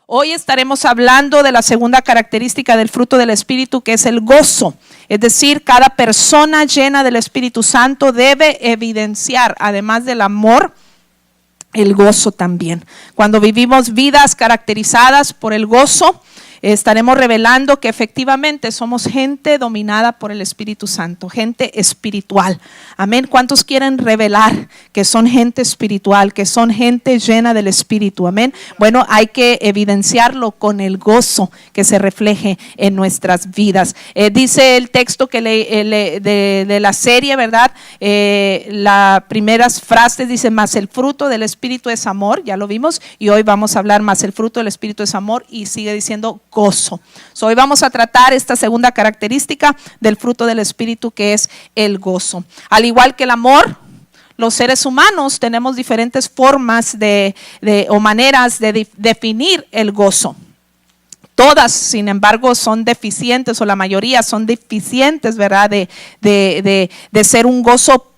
Hoy estaremos hablando de la segunda característica del fruto del Espíritu, que es el gozo. Es decir, cada persona llena del Espíritu Santo debe evidenciar, además del amor, el gozo también. Cuando vivimos vidas caracterizadas por el gozo, estaremos revelando que efectivamente somos gente dominada por el Espíritu Santo, gente espiritual. Amén. ¿Cuántos quieren revelar que son gente espiritual, que son gente llena del Espíritu? Amén. Bueno, hay que evidenciarlo con el gozo que se refleje en nuestras vidas. Dice el texto que de la serie, ¿verdad? Las primeras frases dice: más el fruto del Espíritu es amor, ya lo vimos, y hoy vamos a hablar más el fruto del Espíritu es amor, y sigue diciendo gozo. Hoy vamos a tratar esta segunda característica del fruto del Espíritu, que es el gozo. Al igual que el amor, los seres humanos tenemos diferentes formas o maneras de definir el gozo. Todas, sin embargo, son deficientes, o la mayoría son deficientes, ¿verdad? De ser un gozo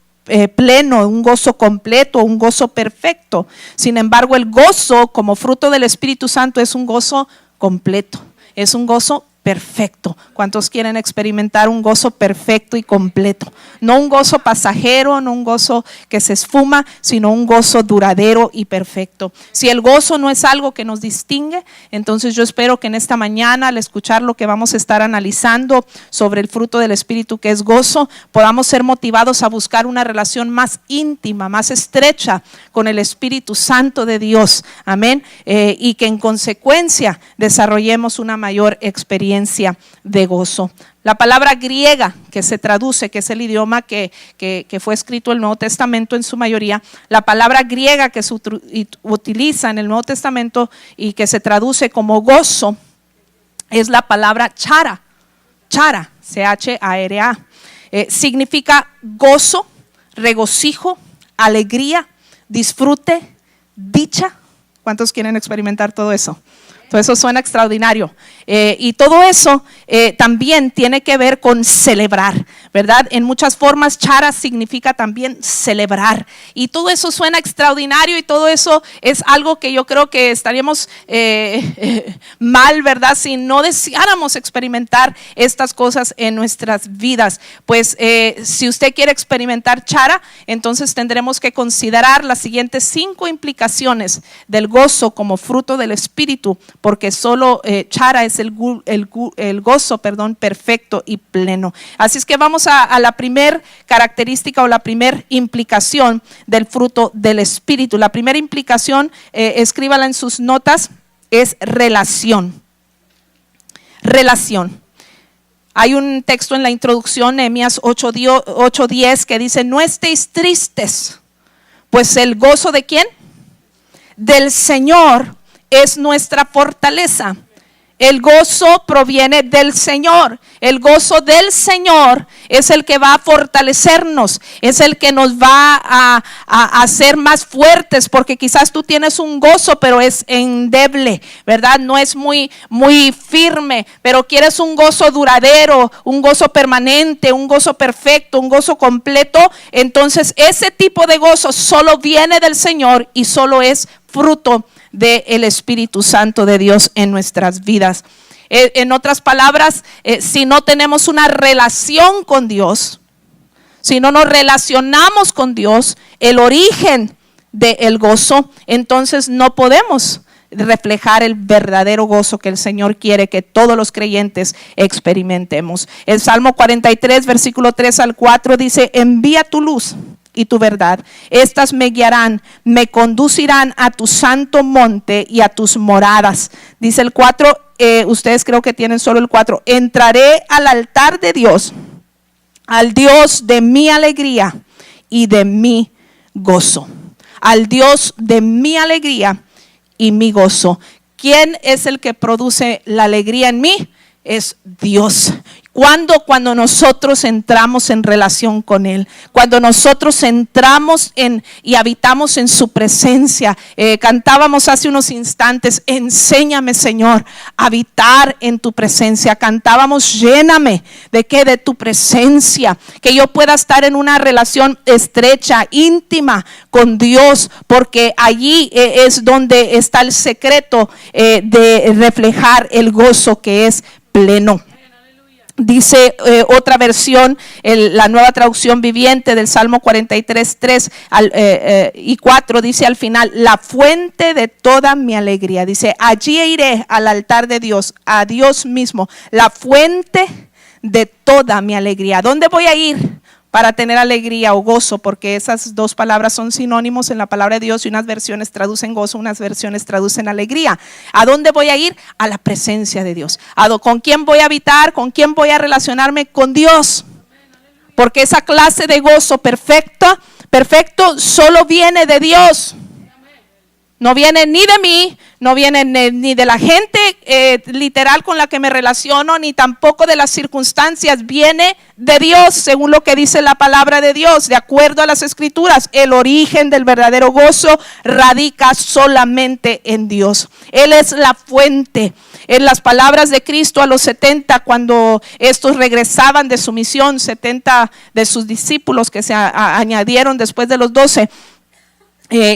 pleno, un gozo completo, un gozo perfecto. Sin embargo, el gozo como fruto del Espíritu Santo es un gozo completo, es un gozo perfecto. ¿Cuántos quieren experimentar un gozo perfecto y completo? No un gozo pasajero, no un gozo que se esfuma, sino un gozo duradero y perfecto. Si el gozo no es algo que nos distingue, entonces yo espero que en esta mañana, al escuchar lo que vamos a estar analizando sobre el fruto del Espíritu, que es gozo, podamos ser motivados a buscar una relación más íntima, más estrecha con el Espíritu Santo de Dios. Amén. Y que en consecuencia desarrollemos una mayor experiencia de gozo. La palabra griega que se traduce, que es el idioma que fue escrito el Nuevo Testamento en su mayoría, la palabra griega que se utiliza en el Nuevo Testamento y que se traduce como gozo es la palabra chara, C-H-A-R-A. Significa gozo, regocijo, alegría, disfrute, dicha. ¿Cuántos quieren experimentar todo eso? Todo eso suena extraordinario. Y todo eso también tiene que ver con celebrar, ¿verdad? En muchas formas, chara significa también celebrar. Y todo eso suena extraordinario, y todo eso es algo que yo creo que estaríamos mal, ¿verdad? Si no deseáramos experimentar estas cosas en nuestras vidas. Pues si usted quiere experimentar chara, entonces tendremos que considerar las siguientes 5 implicaciones del gozo como fruto del Espíritu, porque solo chara es el gozo, perfecto y pleno. Así es que vamos a la primer característica o la primer implicación del fruto del Espíritu. La primera implicación, escríbala en sus notas, es relación. Relación. Hay un texto en la introducción, Nehemías 8:10, que dice: no estéis tristes, pues el gozo ¿de quién? Del Señor es nuestra fortaleza. El gozo proviene del Señor. El gozo del Señor es el que va a fortalecernos, es el que nos va a hacer más fuertes, porque quizás tú tienes un gozo pero es endeble, ¿verdad? No es muy firme, pero quieres un gozo duradero, un gozo permanente, un gozo perfecto, un gozo completo. Entonces ese tipo de gozo solo viene del Señor y solo es fruto del Espíritu Santo de Dios en nuestras vidas. En otras palabras, si no tenemos una relación con Dios, si no nos relacionamos con Dios, el origen del gozo, entonces no podemos reflejar el verdadero gozo que el Señor quiere que todos los creyentes experimentemos. El Salmo 43, versículo 3 al 4 dice: envía tu luz y tu verdad, estas me guiarán, me conducirán a tu santo monte y a tus moradas. Dice el 4, ustedes creo que tienen solo el 4. Entraré al altar de Dios, al Dios de mi alegría y de mi gozo. Al Dios de mi alegría y mi gozo. ¿Quién es el que produce la alegría en mí? Es Dios. Cuando nosotros entramos en relación con Él, cuando nosotros entramos y habitamos en su presencia. Cantábamos hace unos instantes, enséñame, Señor, a habitar en tu presencia. Cantábamos, lléname de qué, de tu presencia, que yo pueda estar en una relación estrecha, íntima con Dios, porque allí es donde está el secreto de reflejar el gozo que es pleno. Dice otra versión, la Nueva Traducción Viviente del Salmo 43, 3 y 4, dice al final, la fuente de toda mi alegría. Dice, allí iré al altar de Dios, a Dios mismo, la fuente de toda mi alegría. ¿Dónde voy a ir para tener alegría o gozo? Porque esas dos palabras son sinónimos en la palabra de Dios, y unas versiones traducen gozo, unas versiones traducen alegría. ¿A dónde voy a ir? A la presencia de Dios. ¿Con quién voy a habitar? ¿Con quién voy a relacionarme? Con Dios. Porque esa clase de gozo perfecto solo viene de Dios. No viene ni de mí, no viene ni de la gente literal con la que me relaciono, ni tampoco de las circunstancias. Viene de Dios, según lo que dice la palabra de Dios, de acuerdo a las Escrituras. El origen del verdadero gozo radica solamente en Dios. Él es la fuente. En las palabras de Cristo a los 70, cuando estos regresaban de su misión, 70 de sus discípulos que se añadieron después de los 12,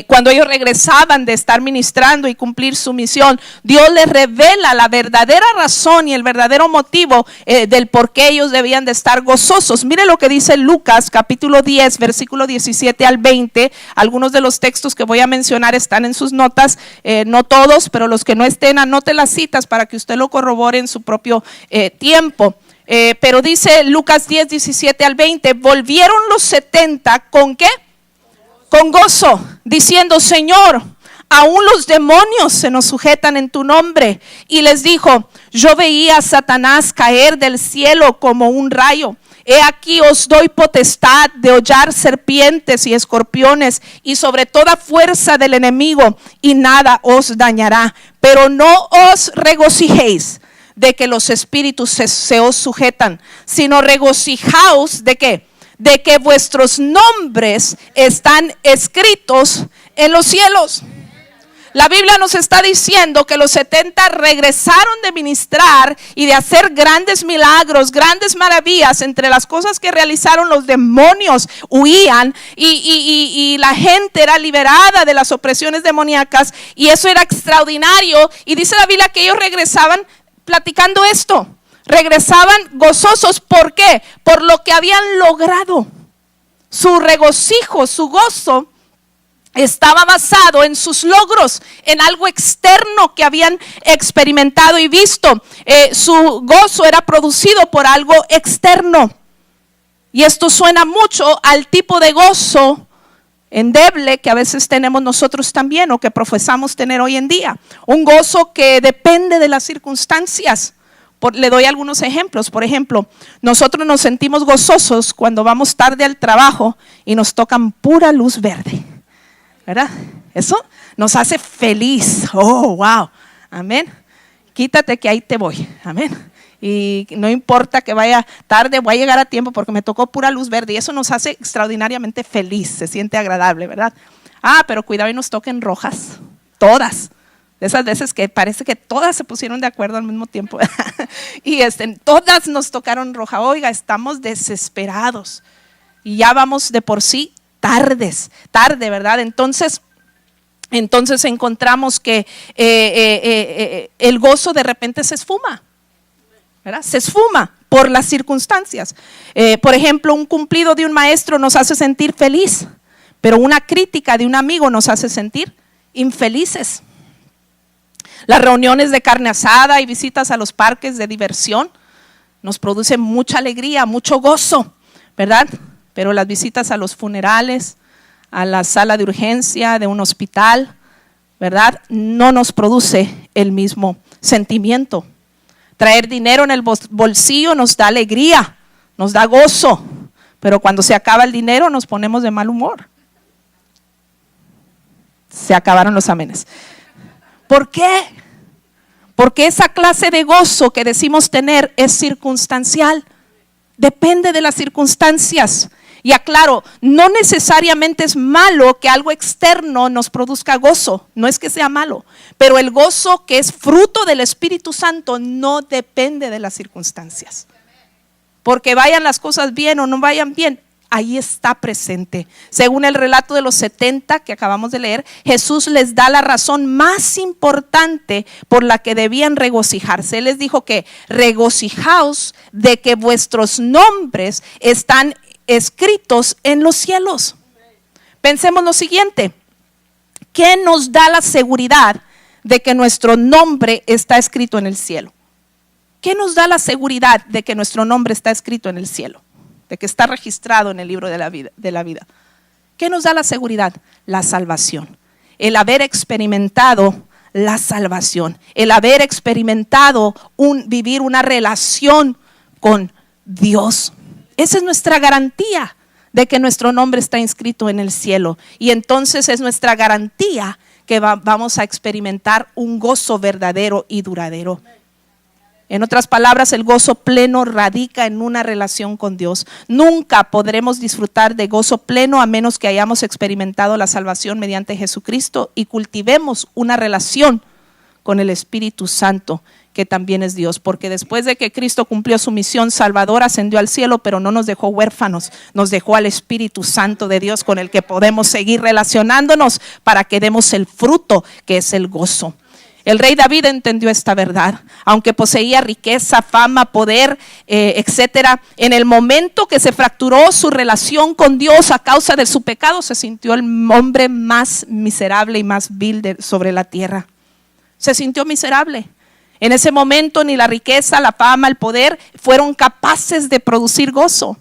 cuando ellos regresaban de estar ministrando y cumplir su misión, Dios les revela la verdadera razón y el verdadero motivo del por qué ellos debían de estar gozosos. Mire lo que dice Lucas capítulo 10, versículo 17 al 20. Algunos de los textos que voy a mencionar están en sus notas, no todos, pero los que no estén, anote las citas para que usted lo corrobore en su propio tiempo. Pero dice Lucas 10, 17 al 20, volvieron los 70 ¿con qué? Con gozo, diciendo, Señor, aún los demonios se nos sujetan en tu nombre. Y les dijo, yo veía a Satanás caer del cielo como un rayo. He aquí os doy potestad de hollar serpientes y escorpiones y sobre toda fuerza del enemigo, y nada os dañará. Pero no os regocijéis de que los espíritus se os sujetan, sino regocijaos de qué, de que vuestros nombres están escritos en los cielos. La Biblia nos está diciendo que los 70 regresaron de ministrar y de hacer grandes milagros, grandes maravillas. Entre las cosas que realizaron, los demonios huían y la gente era liberada de las opresiones demoníacas, y eso era extraordinario. Y dice la Biblia que ellos regresaban platicando esto. Regresaban gozosos. ¿Por qué? Por lo que habían logrado. Su regocijo, su gozo estaba basado en sus logros, en algo externo que habían experimentado y visto. Su gozo era producido por algo externo. Y esto suena mucho al tipo de gozo endeble que a veces tenemos nosotros también, o que profesamos tener hoy en día. Un gozo que depende de las circunstancias. Le doy algunos ejemplos. Por ejemplo, nosotros nos sentimos gozosos cuando vamos tarde al trabajo y nos tocan pura luz verde, ¿verdad? Eso nos hace feliz. Oh, wow, amén. Quítate que ahí te voy, amén. Y no importa que vaya tarde, voy a llegar a tiempo porque me tocó pura luz verde, y eso nos hace extraordinariamente feliz, se siente agradable, ¿verdad? Pero cuidado y nos toquen rojas, todas. De esas veces que parece que todas se pusieron de acuerdo al mismo tiempo y todas nos tocaron roja. Oiga, estamos desesperados y ya vamos de por sí tarde, ¿verdad? Entonces encontramos que el gozo de repente se esfuma, ¿verdad? Se esfuma por las circunstancias. Por ejemplo, un cumplido de un maestro nos hace sentir feliz, pero una crítica de un amigo nos hace sentir infelices. Las reuniones de carne asada y visitas a los parques de diversión nos producen mucha alegría, mucho gozo, ¿verdad? Pero las visitas a los funerales, a la sala de urgencia de un hospital, ¿verdad? No nos produce el mismo sentimiento. Traer dinero en el bolsillo nos da alegría, nos da gozo, pero cuando se acaba el dinero nos ponemos de mal humor. Se acabaron los amenes. ¿Por qué? Porque esa clase de gozo que decimos tener es circunstancial. Depende de las circunstancias. Y aclaro, no necesariamente es malo que algo externo nos produzca gozo. No es que sea malo. Pero el gozo que es fruto del Espíritu Santo no depende de las circunstancias. Porque vayan las cosas bien o no vayan bien, ahí está presente. Según el relato de los 70 que acabamos de leer, Jesús les da la razón más importante por la que debían regocijarse. Él les dijo que regocijaos de que vuestros nombres están escritos en los cielos. Pensemos lo siguiente: ¿qué nos da la seguridad de que nuestro nombre está escrito en el cielo? ¿Qué nos da la seguridad de que nuestro nombre está escrito en el cielo? De que está registrado en el libro de la vida. ¿Qué nos da la seguridad? La salvación. El haber experimentado la salvación. El haber experimentado vivir una relación con Dios. Esa es nuestra garantía de que nuestro nombre está inscrito en el cielo. Y entonces es nuestra garantía que vamos a experimentar un gozo verdadero y duradero. En otras palabras, el gozo pleno radica en una relación con Dios. Nunca podremos disfrutar de gozo pleno a menos que hayamos experimentado la salvación mediante Jesucristo y cultivemos una relación con el Espíritu Santo, que también es Dios. Porque después de que Cristo cumplió su misión salvadora, ascendió al cielo, pero no nos dejó huérfanos, nos dejó al Espíritu Santo de Dios, con el que podemos seguir relacionándonos para que demos el fruto que es el gozo. El rey David entendió esta verdad. Aunque poseía riqueza, fama, poder, etcétera, en el momento que se fracturó su relación con Dios a causa de su pecado, se sintió el hombre más miserable y más vil sobre la tierra. Se sintió miserable. En ese momento ni la riqueza, la fama, el poder fueron capaces de producir gozo.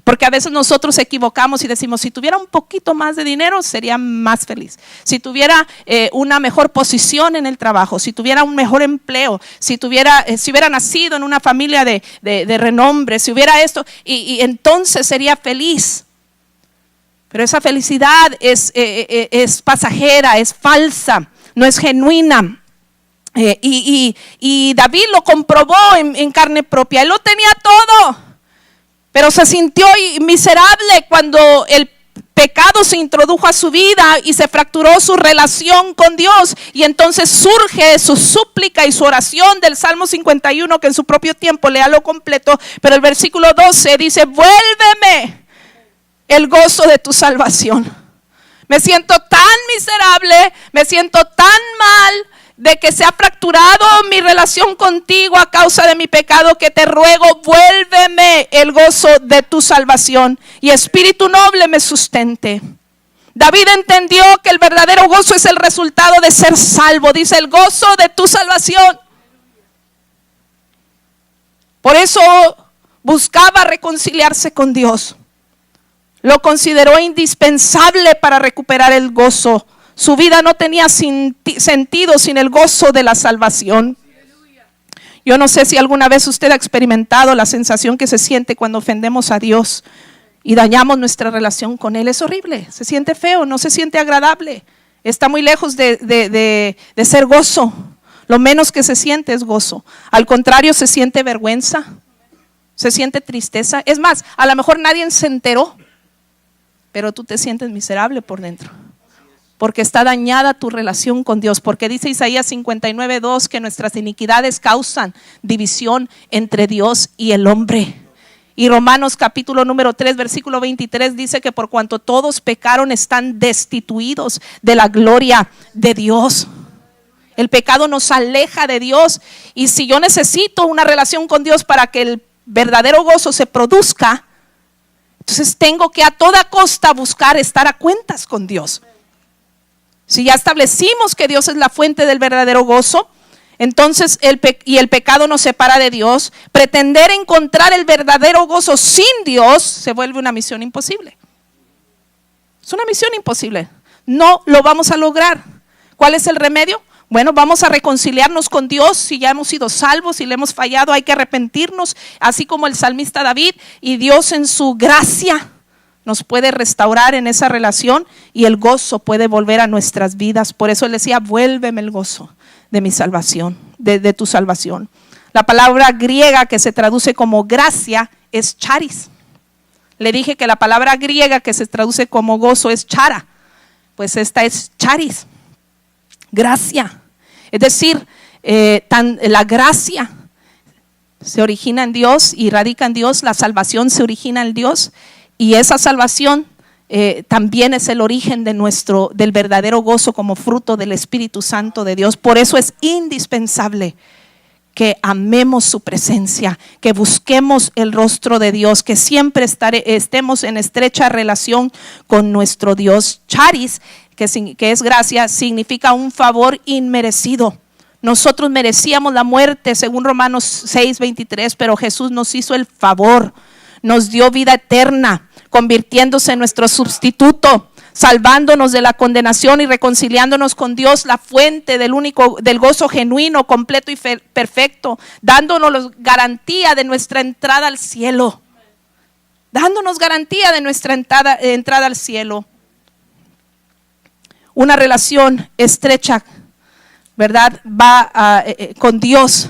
Porque a veces nosotros equivocamos y decimos, si tuviera un poquito más de dinero sería más feliz. Si tuviera una mejor posición en el trabajo, si tuviera un mejor empleo, si hubiera nacido en una familia de renombre, si hubiera esto, y entonces sería feliz. Pero esa felicidad es pasajera, es falsa, no es genuina. Y David lo comprobó en carne propia. Él lo tenía todo. Pero se sintió miserable cuando el pecado se introdujo a su vida y se fracturó su relación con Dios. Y entonces surge su súplica y su oración del Salmo 51, que en su propio tiempo léalo completo. Pero el versículo 12 dice: vuélveme el gozo de tu salvación. Me siento tan miserable, me siento tan mal de que se ha fracturado mi relación contigo a causa de mi pecado, que te ruego, vuélveme el gozo de tu salvación y espíritu noble me sustente. David entendió que el verdadero gozo es el resultado de ser salvo. Dice: el gozo de tu salvación. Por eso buscaba reconciliarse con Dios. Lo consideró indispensable para recuperar el gozo. Su vida no tenía sentido sin el gozo de la salvación. Yo no sé si alguna vez usted ha experimentado la sensación que se siente cuando ofendemos a Dios y dañamos nuestra relación con Él. Es horrible, se siente feo, no se siente agradable. Está muy lejos de ser gozo. Lo menos que se siente es gozo. Al contrario, se siente vergüenza, se siente tristeza. Es más, a lo mejor nadie se enteró, pero tú te sientes miserable por dentro. Porque está dañada tu relación con Dios. Porque dice Isaías 59:2 que nuestras iniquidades causan división entre Dios y el hombre. Y Romanos capítulo número 3 versículo 23 dice que por cuanto todos pecaron están destituidos de la gloria de Dios. El pecado nos aleja de Dios. Y si yo necesito una relación con Dios para que el verdadero gozo se produzca, entonces tengo que a toda costa buscar estar a cuentas con Dios. Si ya establecimos que Dios es la fuente del verdadero gozo, entonces el pecado nos separa de Dios. Pretender encontrar el verdadero gozo sin Dios se vuelve una misión imposible. Es una misión imposible. No lo vamos a lograr. ¿Cuál es el remedio? Bueno, vamos a reconciliarnos con Dios. Si ya hemos sido salvos, si le hemos fallado, hay que arrepentirnos, así como el salmista David, y Dios en su gracia nos puede restaurar en esa relación y el gozo puede volver a nuestras vidas. Por eso él decía: vuélveme el gozo de mi salvación. de tu salvación. La palabra griega que se traduce como gracia es charis. Le dije que la palabra griega que se traduce como gozo es chara. Pues esta es charis, gracia. Es decir, la gracia se origina en Dios y radica en Dios. La salvación se origina en Dios. Y esa salvación también es el origen del verdadero gozo como fruto del Espíritu Santo de Dios. Por eso es indispensable que amemos su presencia, que busquemos el rostro de Dios, que siempre estemos en estrecha relación con nuestro Dios. Charis, que es gracia, significa un favor inmerecido. Nosotros merecíamos la muerte, según Romanos 6:23, pero Jesús nos hizo el favor, nos dio vida eterna, convirtiéndose en nuestro sustituto, salvándonos de la condenación y reconciliándonos con Dios, la fuente del gozo genuino, completo y perfecto, dándonos garantía de nuestra entrada al cielo. Dándonos garantía de nuestra entrada al cielo. Una relación estrecha, ¿verdad? Con Dios,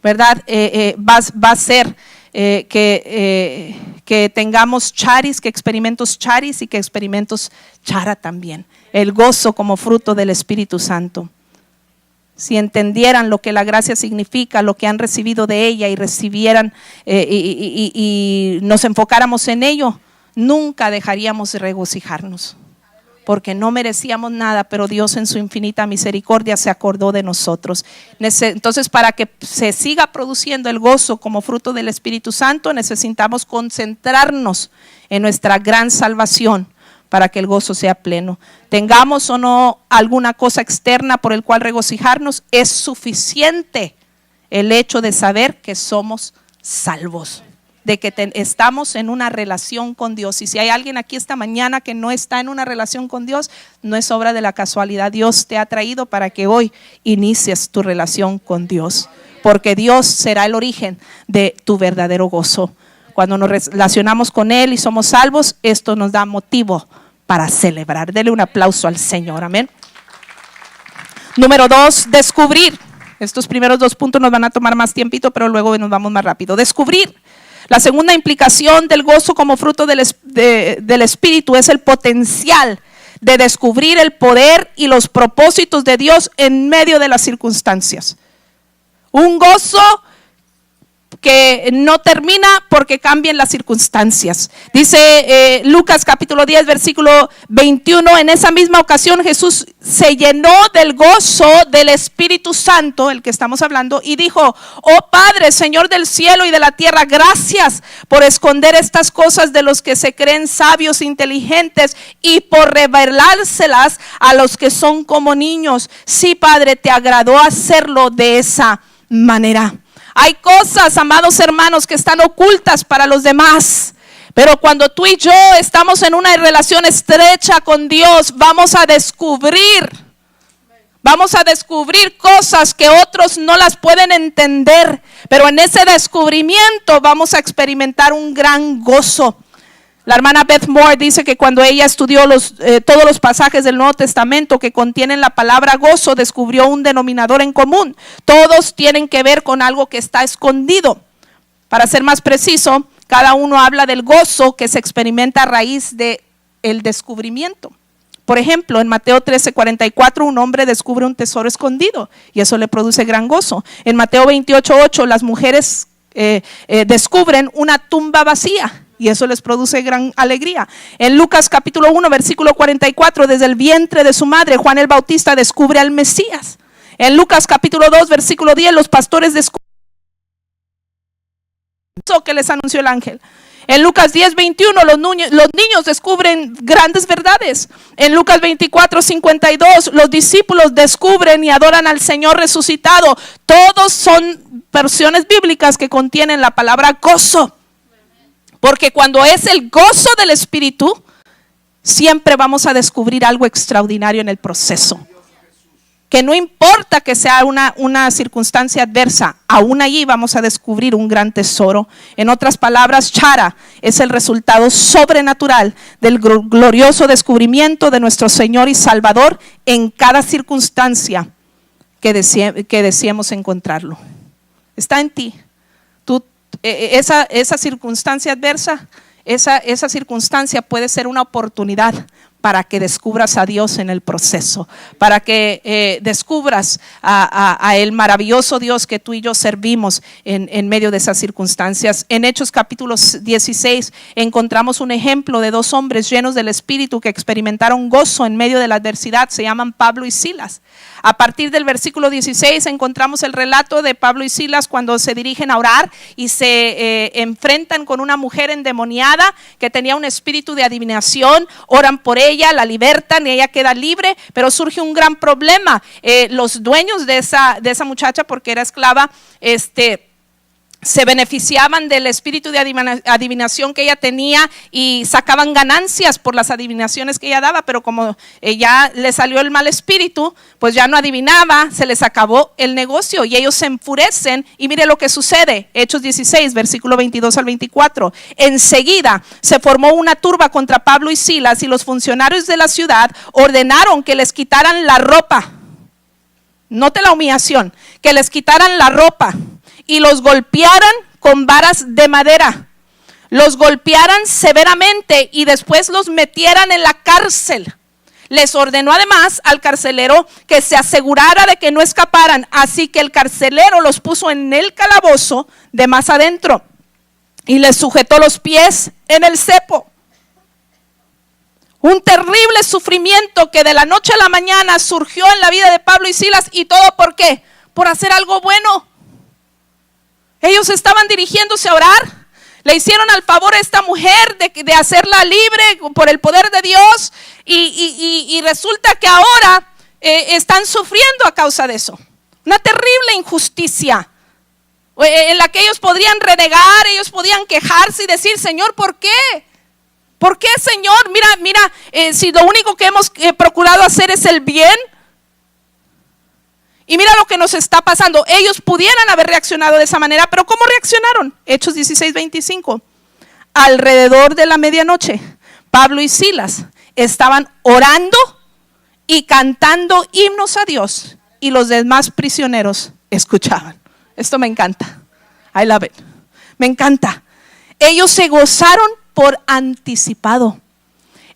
¿verdad? Va a ser que tengamos charis, que experimentemos charis y que experimentemos chara también. El gozo como fruto del Espíritu Santo. Si entendieran lo que la gracia significa, lo que han recibido de ella y recibieran y nos enfocáramos en ello, nunca dejaríamos de regocijarnos. Porque no merecíamos nada, pero Dios en su infinita misericordia se acordó de nosotros. Entonces, para que se siga produciendo el gozo como fruto del Espíritu Santo, necesitamos concentrarnos en nuestra gran salvación para que el gozo sea pleno. Tengamos o no alguna cosa externa por el cual regocijarnos, es suficiente el hecho de saber que somos salvos, de que estamos en una relación con Dios. Y si hay alguien aquí esta mañana que no está en una relación con Dios, no es obra de la casualidad. Dios te ha traído para que hoy inicies tu relación con Dios, porque Dios será el origen de tu verdadero gozo. Cuando nos relacionamos con Él y somos salvos, esto nos da motivo para celebrar. Dele un aplauso al Señor, amén. Número 2, descubrir. Estos primeros 2 puntos nos van a tomar más tiempito, pero luego nos vamos más rápido. Descubrir. La segunda implicación del gozo como fruto del Espíritu es el potencial de descubrir el poder y los propósitos de Dios en medio de las circunstancias. Un gozo que no termina porque cambien las circunstancias. Dice Lucas capítulo 10 versículo 21, en esa misma ocasión Jesús se llenó del gozo del Espíritu Santo, el que estamos hablando, y dijo: oh Padre, Señor del cielo y de la tierra, gracias por esconder estas cosas de los que se creen sabios e inteligentes y por revelárselas a los que son como niños. Sí, Padre, te agradó hacerlo de esa manera. Hay cosas, amados hermanos, que están ocultas para los demás, pero cuando tú y yo estamos en una relación estrecha con Dios, vamos a descubrir cosas que otros no las pueden entender, pero en ese descubrimiento vamos a experimentar un gran gozo. La hermana Beth Moore dice que cuando ella estudió todos los pasajes del Nuevo Testamento que contienen la palabra gozo, descubrió un denominador en común. Todos tienen que ver con algo que está escondido. Para ser más preciso, cada uno habla del gozo que se experimenta a raíz del descubrimiento. Por ejemplo, en Mateo 13:44, un hombre descubre un tesoro escondido y eso le produce gran gozo. En Mateo 28:8, las mujeres descubren una tumba vacía y eso les produce gran alegría. En Lucas capítulo 1 versículo 44, desde el vientre de su madre, Juan el Bautista descubre al Mesías. En Lucas capítulo 2 versículo 10, los pastores descubren eso que les anunció el ángel. En Lucas 10:21, los niños descubren grandes verdades. En Lucas 24:52, los discípulos descubren y adoran al Señor resucitado. Todos son versiones bíblicas que contienen la palabra gozo. Porque cuando es el gozo del Espíritu, siempre vamos a descubrir algo extraordinario en el proceso. Que no importa que sea una circunstancia adversa, aún allí vamos a descubrir un gran tesoro. En otras palabras, chara es el resultado sobrenatural del glorioso descubrimiento de nuestro Señor y Salvador en cada circunstancia que deseemos encontrarlo. Está en ti. Esa circunstancia adversa, esa circunstancia puede ser una oportunidad para que descubras a Dios en el proceso, para que descubras a el maravilloso Dios que tú y yo servimos en medio de esas circunstancias. En Hechos capítulo 16 encontramos un ejemplo de dos hombres llenos del Espíritu que experimentaron gozo en medio de la adversidad. Se llaman Pablo y Silas. A partir del versículo 16 encontramos el relato de Pablo y Silas cuando se dirigen a orar y se enfrentan con una mujer endemoniada que tenía un espíritu de adivinación. Oran por ella, la libertan y ella queda libre, pero surge un gran problema. Los dueños de esa muchacha, porque era esclava, se beneficiaban del espíritu de adivinación que ella tenía y sacaban ganancias por las adivinaciones que ella daba, pero como ya le salió el mal espíritu, pues ya no adivinaba, se les acabó el negocio y ellos se enfurecen. Y mire lo que sucede, Hechos 16, versículo 22 al 24. Enseguida se formó una turba contra Pablo y Silas y los funcionarios de la ciudad ordenaron que les quitaran la ropa. Note la humillación, que les quitaran la ropa y los golpearan con varas de madera, los golpearan severamente y después los metieran en la cárcel. Les ordenó además al carcelero que se asegurara de que no escaparan, así que el carcelero los puso en el calabozo de más adentro y les sujetó los pies en el cepo. Un terrible sufrimiento que de la noche a la mañana surgió en la vida de Pablo y Silas. ¿Y todo por qué? Por hacer algo bueno. Ellos estaban dirigiéndose a orar, le hicieron al favor a esta mujer de hacerla libre por el poder de Dios y resulta que ahora están sufriendo a causa de eso. Una terrible injusticia en la que ellos podrían renegar, ellos podían quejarse y decir: Señor, ¿por qué? ¿Por qué, Señor? Mira, si lo único que hemos procurado hacer es el bien. Y mira lo que nos está pasando. Ellos pudieran haber reaccionado de esa manera, pero ¿cómo reaccionaron? Hechos 16, 25. Alrededor de la medianoche, Pablo y Silas estaban orando y cantando himnos a Dios, y los demás prisioneros escuchaban. Esto me encanta. I love it. Me encanta. Ellos se gozaron por anticipado.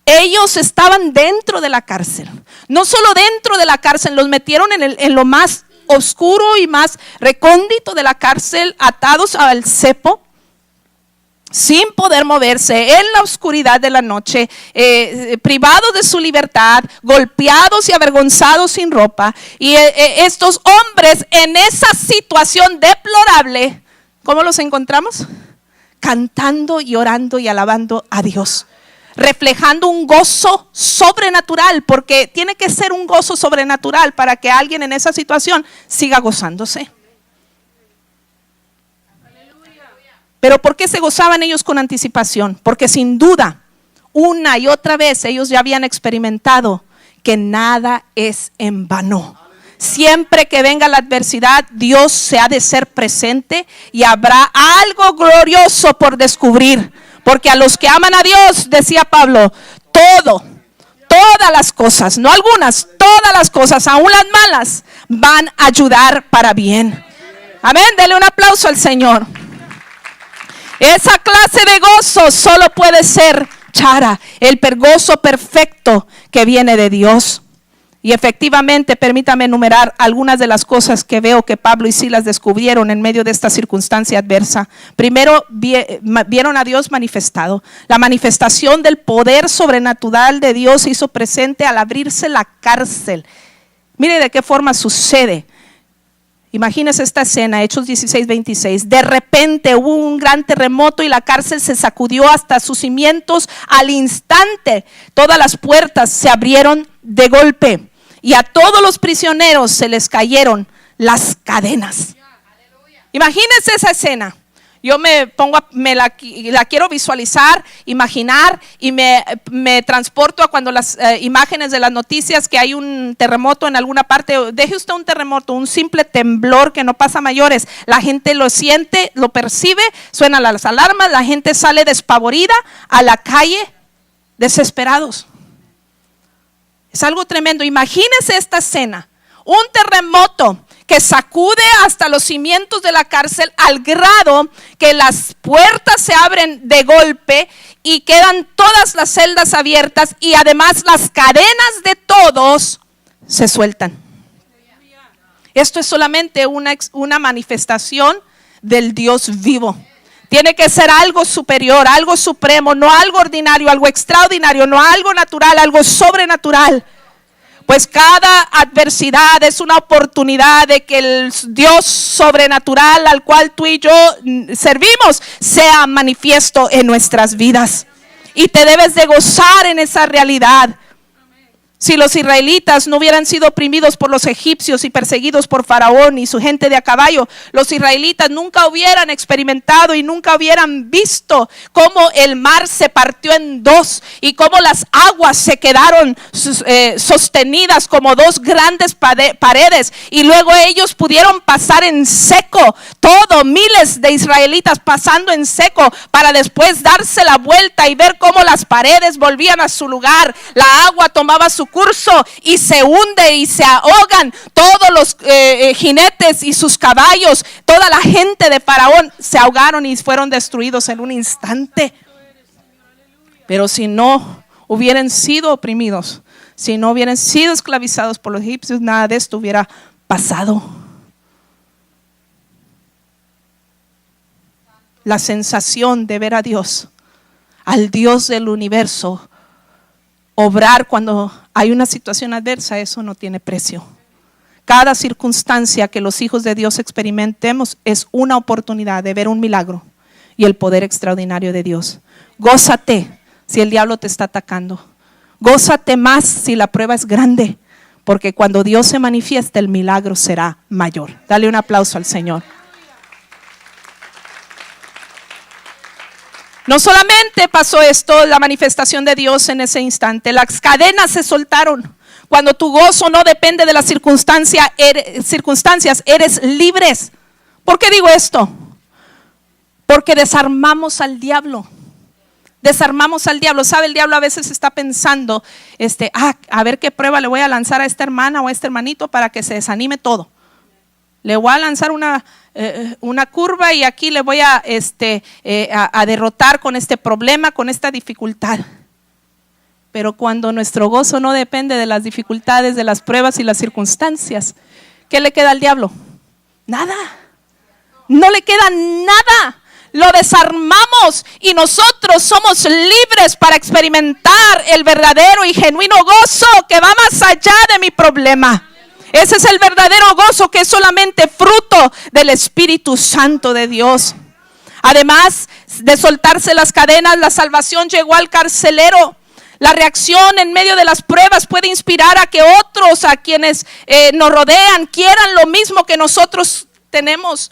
Ellos estaban dentro de la cárcel. No solo dentro de la cárcel, los metieron en lo más oscuro y más recóndito de la cárcel, atados al cepo, sin poder moverse, en la oscuridad de la noche, privados de su libertad, golpeados y avergonzados sin ropa. Y estos hombres en esa situación deplorable, ¿cómo los encontramos? Cantando y orando y alabando a Dios, reflejando un gozo sobrenatural, porque tiene que ser un gozo sobrenatural para que alguien en esa situación siga gozándose. Pero ¿por qué se gozaban ellos con anticipación? Porque sin duda, una y otra vez ellos ya habían experimentado que nada es en vano. Siempre que venga la adversidad, Dios se ha de ser presente y habrá algo glorioso por descubrir. Porque a los que aman a Dios, decía Pablo, todas las cosas, no algunas, todas las cosas, aún las malas, van a ayudar para bien. Amén, dele un aplauso al Señor. Esa clase de gozo solo puede ser chara, el gozo perfecto que viene de Dios. Y efectivamente, permítame enumerar algunas de las cosas que veo que Pablo y Silas descubrieron en medio de esta circunstancia adversa. Primero, vieron a Dios manifestado. La manifestación del poder sobrenatural de Dios se hizo presente al abrirse la cárcel. Mire de qué forma sucede. Imagínese esta escena, Hechos 16, 26. De repente hubo un gran terremoto y la cárcel se sacudió hasta sus cimientos. Al instante, todas las puertas se abrieron de golpe y a todos los prisioneros se les cayeron las cadenas. Imagínense esa escena. Yo la quiero visualizar, imaginar, y me transporto a cuando las imágenes de las noticias que hay un terremoto en alguna parte. Deje usted un terremoto, un simple temblor que no pasa a mayores. La gente lo siente, lo percibe, suenan las alarmas, la gente sale despavorida a la calle, desesperados. Es algo tremendo. Imagínese esta escena. un terremoto que sacude hasta los cimientos de la cárcel al grado que las puertas se abren de golpe y quedan todas las celdas abiertas y además las cadenas de todos se sueltan. Esto es solamente una manifestación del Dios vivo. Tiene que ser algo superior, algo supremo, no algo ordinario, algo extraordinario, no algo natural, algo sobrenatural. Pues cada adversidad es una oportunidad de que el Dios sobrenatural al cual tú y yo servimos sea manifiesto en nuestras vidas. Y te debes de gozar en esa realidad. Si los israelitas no hubieran sido oprimidos por los egipcios y perseguidos por Faraón y su gente de a caballo, los israelitas nunca hubieran experimentado y nunca hubieran visto cómo el mar se partió en dos y cómo las aguas se quedaron sostenidas como dos grandes paredes y luego ellos pudieron pasar en seco, miles de israelitas pasando en seco para después darse la vuelta y ver cómo las paredes volvían a su lugar, la agua tomaba su curso y se hunde y se ahogan todos los jinetes y sus caballos, toda la gente de Faraón se ahogaron y fueron destruidos en un instante. Pero si no hubieran sido oprimidos, si no hubieran sido esclavizados por los egipcios, nada de esto hubiera pasado. La sensación de ver a Dios, al Dios del universo, obrar cuando hay una situación adversa, eso no tiene precio. Cada circunstancia que los hijos de Dios experimentemos es una oportunidad de ver un milagro y el poder extraordinario de Dios. Gózate si el diablo te está atacando. Gózate más si la prueba es grande, porque cuando Dios se manifieste el milagro será mayor. Dale un aplauso al Señor. No solamente pasó esto, la manifestación de Dios en ese instante, las cadenas se soltaron. Cuando tu gozo no depende de las circunstancias, eres libres. ¿Por qué digo esto? Porque desarmamos al diablo. Desarmamos al diablo. ¿Sabe? El diablo a veces está pensando, a ver qué prueba le voy a lanzar a esta hermana o a este hermanito para que se desanime todo. Le voy a lanzar una curva y aquí le voy a derrotar con este problema, con esta dificultad. Pero cuando nuestro gozo no depende de las dificultades, de las pruebas y las circunstancias, ¿qué le queda al diablo? Nada. No le queda nada. Lo desarmamos y nosotros somos libres para experimentar el verdadero y genuino gozo que va más allá de mi problema. Ese es el verdadero gozo que es solamente fruto del Espíritu Santo de Dios. Además de soltarse las cadenas, la salvación llegó al carcelero. La reacción en medio de las pruebas puede inspirar a que otros, a quienes nos rodean, quieran lo mismo que nosotros tenemos.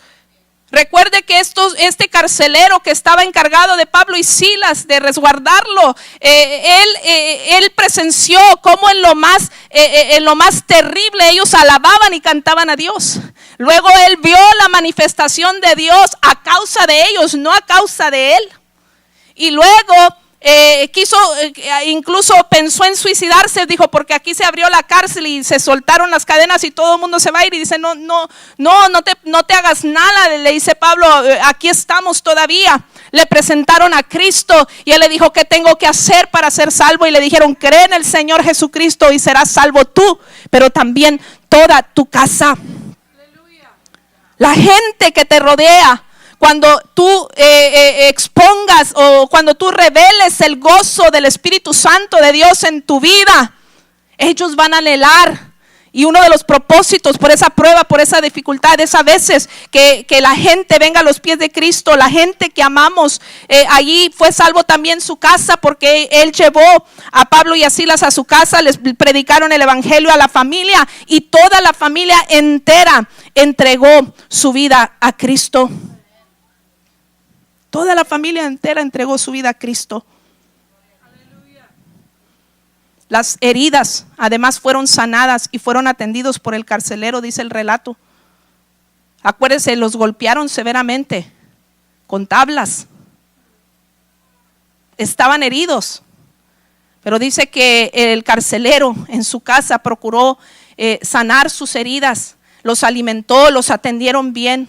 Recuerde que este carcelero que estaba encargado de Pablo y Silas, de resguardarlo, él presenció cómo en lo más terrible ellos alababan y cantaban a Dios. Luego él vio la manifestación de Dios a causa de ellos, no a causa de él. Y luego incluso pensó en suicidarse, dijo, porque aquí se abrió la cárcel y se soltaron las cadenas y todo el mundo se va a ir, y dice, no te hagas nada, le dice Pablo, aquí estamos todavía. Le presentaron a Cristo y él le dijo, ¿qué tengo que hacer para ser salvo? Y le dijeron, cree en el Señor Jesucristo y serás salvo tú, pero también toda tu casa. La gente que te rodea, cuando tú expongas o cuando tú reveles el gozo del Espíritu Santo de Dios en tu vida, ellos van a anhelar. Y uno de los propósitos por esa prueba, por esa dificultad, es a veces que la gente venga a los pies de Cristo. La gente que amamos, allí fue salvo también su casa, porque él llevó a Pablo y a Silas a su casa, les predicaron el evangelio a la familia y toda la familia entera entregó su vida a Cristo. Toda la familia entera entregó su vida a Cristo. Las heridas además fueron sanadas y fueron atendidos por el carcelero, dice el relato. Acuérdense, los golpearon severamente con tablas. Estaban heridos. Pero dice que el carcelero en su casa procuró sanar sus heridas, los alimentó, los atendieron bien.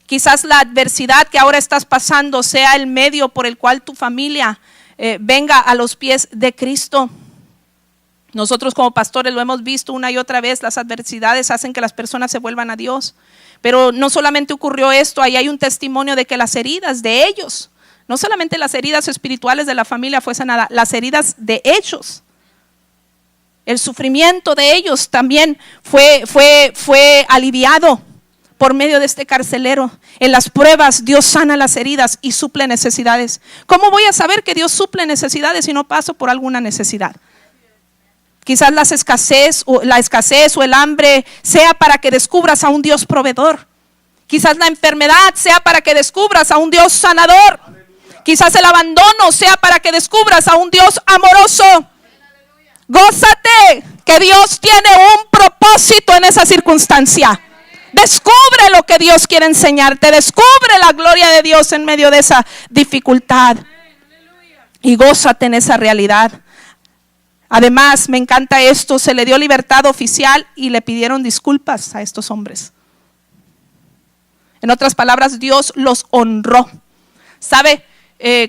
Quizás la adversidad que ahora estás pasando sea el medio por el cual tu familia venga a los pies de Cristo. Nosotros como pastores lo hemos visto una y otra vez, las adversidades hacen que las personas se vuelvan a Dios. Pero no solamente ocurrió esto, ahí hay un testimonio de que las heridas de ellos, no solamente las heridas espirituales de la familia fue sanada, las heridas de ellos, el sufrimiento de ellos también fue aliviado por medio de este carcelero. En las pruebas Dios sana las heridas y suple necesidades. ¿Cómo voy a saber que Dios suple necesidades si no paso por alguna necesidad? Quizás la escasez o el hambre sea para que descubras a un Dios proveedor. Quizás la enfermedad sea para que descubras a un Dios sanador. Quizás el abandono sea para que descubras a un Dios amoroso. Gózate que Dios tiene un propósito en esa circunstancia. Descubre lo que Dios quiere enseñarte. Descubre la gloria de Dios en medio de esa dificultad. Y gózate en esa realidad. Además, me encanta esto, se le dio libertad oficial y le pidieron disculpas a estos hombres. En otras palabras, Dios los honró. ¿Sabe?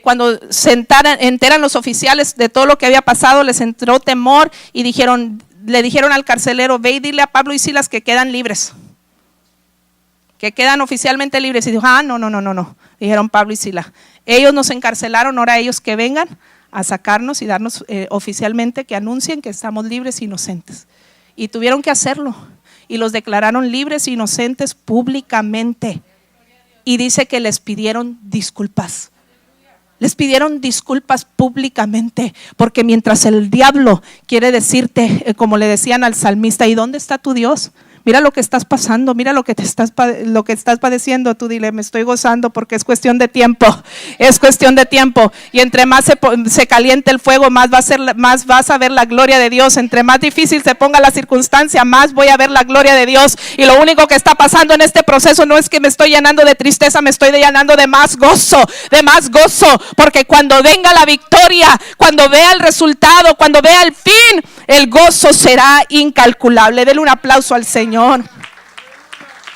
Cuando se enteran los oficiales de todo lo que había pasado, les entró temor y le dijeron al carcelero, ve y dile a Pablo y Silas que quedan libres. Que quedan oficialmente libres. Y dijo, no. Dijeron Pablo y Silas. Ellos nos encarcelaron, ahora ellos que vengan a sacarnos y darnos oficialmente que anuncien que estamos libres e inocentes. Y tuvieron que hacerlo. Y los declararon libres e inocentes públicamente. Y dice que les pidieron disculpas. Les pidieron disculpas públicamente. Porque mientras el diablo quiere decirte, como le decían al salmista, ¿y dónde está tu Dios? Mira lo que estás pasando, mira lo que estás padeciendo. Tú dile, me estoy gozando porque es cuestión de tiempo. Es cuestión de tiempo. Y entre más se caliente el fuego, más vas a ver la gloria de Dios. Entre más difícil se ponga la circunstancia, más voy a ver la gloria de Dios. Y lo único que está pasando en este proceso no es que me estoy llenando de tristeza, me estoy llenando de más gozo, Porque cuando venga la victoria, cuando vea el resultado, cuando vea el fin, el gozo será incalculable. Dele un aplauso al Señor.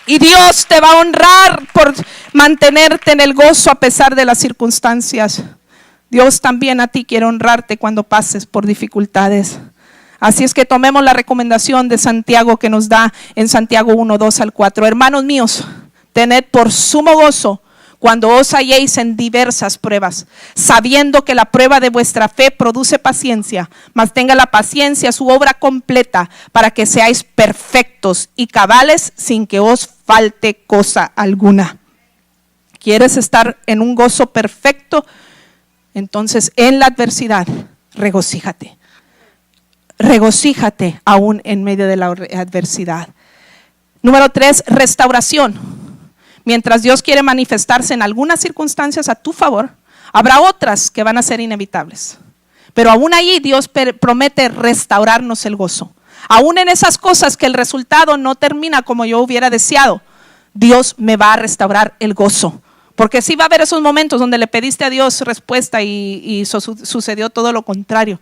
Y Dios te va a honrar por mantenerte en el gozo a pesar de las circunstancias. Dios también a ti quiere honrarte cuando pases por dificultades. Así es que tomemos la recomendación de Santiago que nos da en Santiago 1:2-4. Hermanos míos, tened por sumo gozo cuando os halléis en diversas pruebas, sabiendo que la prueba de vuestra fe produce paciencia, mas tenga la paciencia su obra completa, para que seáis perfectos y cabales sin que os falte cosa alguna. ¿Quieres estar en un gozo perfecto? Entonces en la adversidad, regocíjate. Regocíjate aún en medio de la adversidad. Número 3, restauración. Mientras Dios quiere manifestarse en algunas circunstancias a tu favor, habrá otras que van a ser inevitables. Pero aún allí Dios promete restaurarnos el gozo. Aún en esas cosas que el resultado no termina como yo hubiera deseado, Dios me va a restaurar el gozo. Porque sí va a haber esos momentos donde le pediste a Dios respuesta y sucedió todo lo contrario.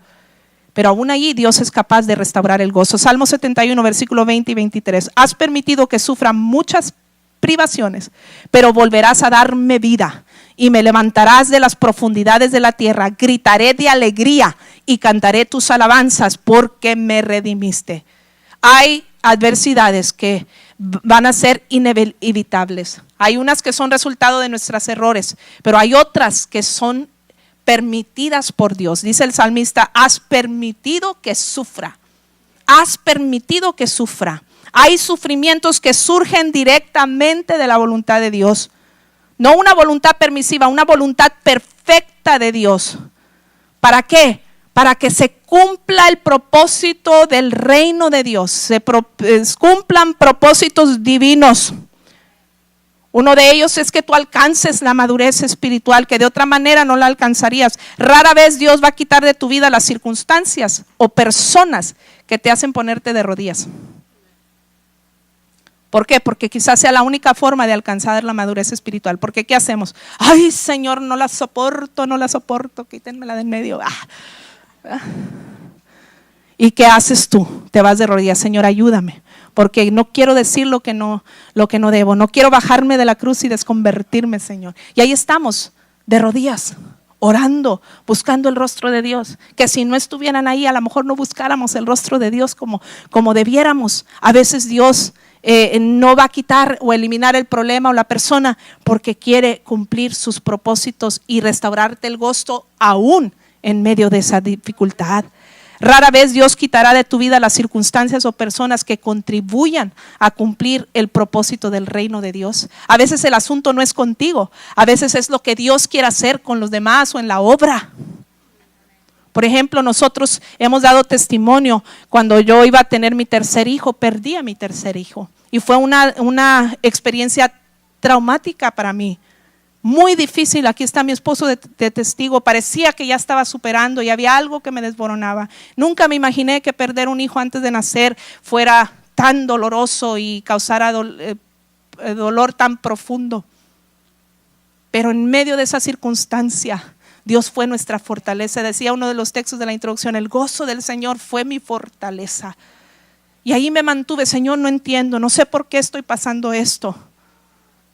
Pero aún allí Dios es capaz de restaurar el gozo. Salmo 71, versículo 20 y 23. Has permitido que sufra muchas privaciones, pero volverás a darme vida y me levantarás de las profundidades de la tierra. Gritaré de alegría y cantaré tus alabanzas porque me redimiste. Hay adversidades que van a ser inevitables. Hay unas que son resultado de nuestros errores, pero hay otras que son permitidas por Dios. Dice el salmista, has permitido que sufra. Has permitido que sufra. Hay sufrimientos que surgen directamente de la voluntad de Dios. No una voluntad permisiva, una voluntad perfecta de Dios. ¿Para qué? Para que se cumpla el propósito del reino de Dios. Se cumplan propósitos divinos. Uno de ellos es que tú alcances la madurez espiritual, que de otra manera no la alcanzarías. Rara vez Dios va a quitar de tu vida las circunstancias o personas que te hacen ponerte de rodillas. ¿Por qué? Porque quizás sea la única forma de alcanzar la madurez espiritual. Porque ¿qué hacemos? Ay, Señor, no la soporto, quítenmela de en medio. ¿Y qué haces tú? Te vas de rodillas, Señor, ayúdame, porque no quiero decir lo que no debo. No quiero bajarme de la cruz y desconvertirme, Señor. Y ahí estamos, de rodillas, orando, buscando el rostro de Dios. Que si no estuvieran ahí, a lo mejor no buscáramos el rostro de Dios como debiéramos. A veces Dios no va a quitar o eliminar el problema o la persona porque quiere cumplir sus propósitos y restaurarte el gozo aún en medio de esa dificultad. Rara vez Dios quitará de tu vida las circunstancias o personas que contribuyan a cumplir el propósito del reino de Dios. A veces el asunto no es contigo, a veces es lo que Dios quiere hacer con los demás o en la obra. Por ejemplo, nosotros hemos dado testimonio. Cuando yo iba a tener mi tercer hijo, perdí a mi tercer hijo. Y fue una experiencia traumática para mí. Muy difícil. Aquí está mi esposo de testigo. Parecía que ya estaba superando y había algo que me desboronaba. Nunca me imaginé que perder un hijo antes de nacer fuera tan doloroso y causara dolor tan profundo. Pero en medio de esa circunstancia, Dios fue nuestra fortaleza. Decía uno de los textos de la introducción: el gozo del Señor fue mi fortaleza. Y ahí me mantuve. Señor, no entiendo, no sé por qué estoy pasando esto,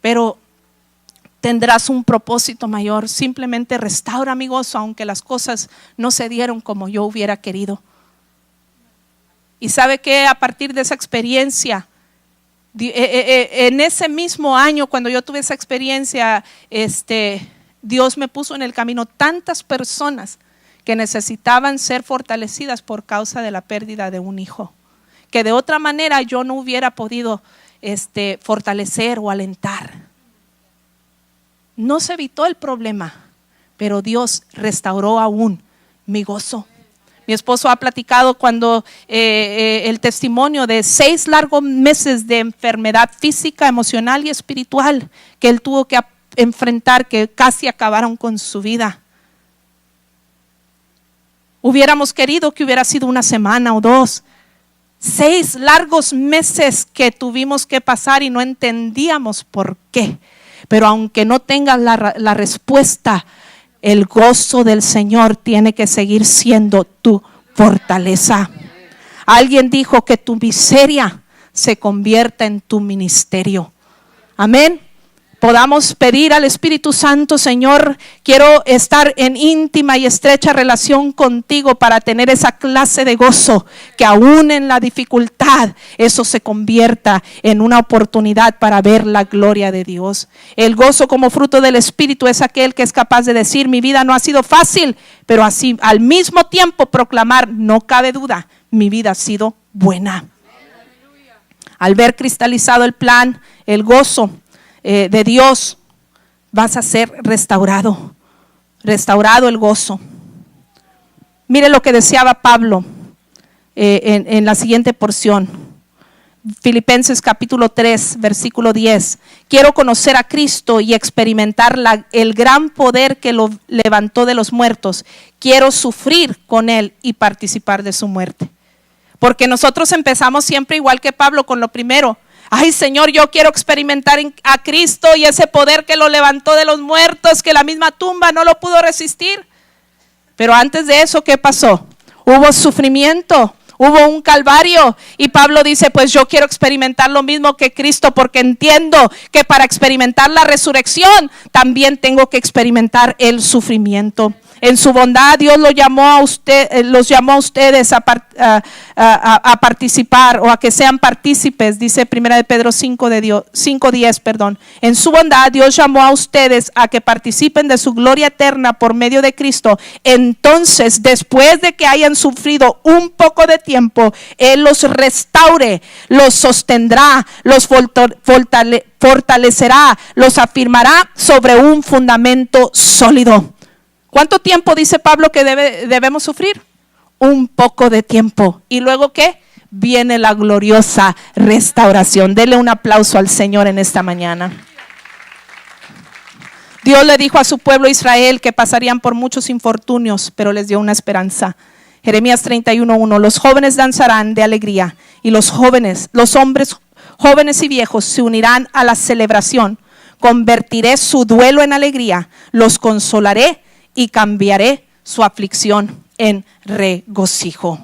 pero tendrás un propósito mayor. Simplemente restaura mi gozo, aunque las cosas no se dieron como yo hubiera querido. Y sabe que a partir de esa experiencia, en ese mismo año, cuando yo tuve esa experiencia, Dios me puso en el camino tantas personas que necesitaban ser fortalecidas por causa de la pérdida de un hijo, que de otra manera yo no hubiera podido fortalecer o alentar. No se evitó el problema, pero Dios restauró aún mi gozo. Mi esposo ha platicado cuando el testimonio de 6 largos meses de enfermedad física, emocional y espiritual que él tuvo que enfrentar, que casi acabaron con su vida. Hubiéramos querido que hubiera sido una semana o 2. 6 largos meses que tuvimos que pasar y no entendíamos por qué. Pero aunque no tengas la respuesta, el gozo del Señor tiene que seguir siendo tu fortaleza. Alguien dijo que tu miseria se convierta en tu ministerio. Amén. Podamos pedir al Espíritu Santo: Señor, quiero estar en íntima y estrecha relación contigo para tener esa clase de gozo, que aún en la dificultad eso se convierta en una oportunidad para ver la gloria de Dios. El gozo como fruto del Espíritu es aquel que es capaz de decir: mi vida no ha sido fácil, pero así al mismo tiempo proclamar: no cabe duda, mi vida ha sido buena. Al ver cristalizado el plan, el gozo de Dios, vas a ser restaurado el gozo. Mire lo que deseaba Pablo en la siguiente porción. Filipenses capítulo 3 versículo 10. Quiero conocer a Cristo y experimentar el gran poder que lo levantó de los muertos. Quiero sufrir con Él y participar de su muerte. Porque nosotros empezamos siempre igual que Pablo con lo primero. Ay, Señor, yo quiero experimentar a Cristo y ese poder que lo levantó de los muertos, que la misma tumba no lo pudo resistir. Pero antes de eso, ¿qué pasó? Hubo sufrimiento, hubo un calvario. Y Pablo dice: pues yo quiero experimentar lo mismo que Cristo, porque entiendo que para experimentar la resurrección también tengo que experimentar el sufrimiento. En su bondad Dios los llamó a ustedes a participar, o a que sean partícipes, dice 1 de Pedro 5:10. En su bondad Dios llamó a ustedes a que participen de su gloria eterna por medio de Cristo. Entonces, después de que hayan sufrido un poco de tiempo, Él los restaure, los sostendrá, los fortalecerá, los afirmará sobre un fundamento sólido. ¿Cuánto tiempo dice Pablo que debemos sufrir? Un poco de tiempo. ¿Y luego qué? Viene la gloriosa restauración. Dele un aplauso al Señor en esta mañana. Dios le dijo a su pueblo Israel que pasarían por muchos infortunios, pero les dio una esperanza. Jeremías 31:1. Los jóvenes danzarán de alegría, y los hombres jóvenes y viejos se unirán a la celebración. Convertiré su duelo en alegría, los consolaré y cambiaré su aflicción en regocijo.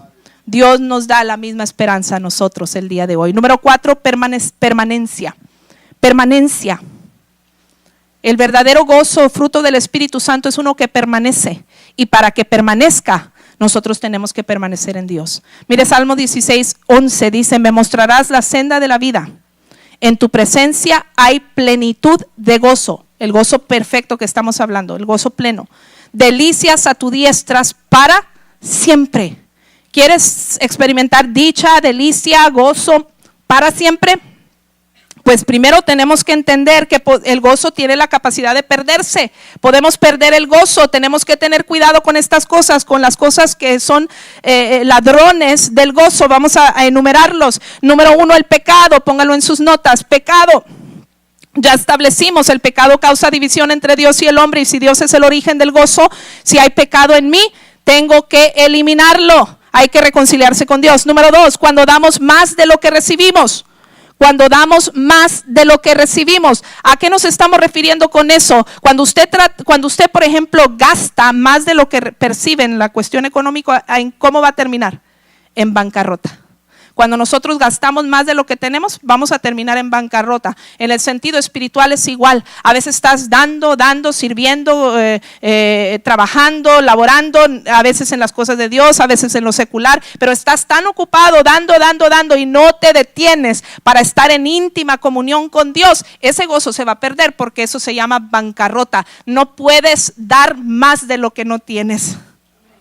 Dios nos da la misma esperanza a nosotros el día de hoy. Número 4, permanencia. Permanencia. El verdadero gozo, fruto del Espíritu Santo, es uno que permanece. Y para que permanezca, nosotros tenemos que permanecer en Dios. Mire, Salmo 16:11 dice: me mostrarás la senda de la vida. En tu presencia hay plenitud de gozo. El gozo perfecto que estamos hablando, el gozo pleno. Delicias a tu diestra para siempre. ¿Quieres experimentar dicha, delicia, gozo para siempre? Pues primero tenemos que entender que el gozo tiene la capacidad de perderse. Podemos perder el gozo. Tenemos que tener cuidado con estas cosas, con las cosas que son ladrones del gozo. Vamos a enumerarlos. Número 1, el pecado. Póngalo en sus notas. Pecado. Ya establecimos, el pecado causa división entre Dios y el hombre. Y si Dios es el origen del gozo, si hay pecado en mí, tengo que eliminarlo. Hay que reconciliarse con Dios. Número 2, cuando damos más de lo que recibimos. Cuando damos más de lo que recibimos. ¿A qué nos estamos refiriendo con eso? Cuando usted, por ejemplo, gasta más de lo que percibe en la cuestión económica, ¿en cómo va a terminar? En bancarrota. Cuando nosotros gastamos más de lo que tenemos, vamos a terminar en bancarrota. En el sentido espiritual es igual. A veces estás dando, sirviendo, trabajando, laborando, a veces en las cosas de Dios, a veces en lo secular, pero estás tan ocupado dando y no te detienes para estar en íntima comunión con Dios. Ese gozo se va a perder porque eso se llama bancarrota. No puedes dar más de lo que no tienes.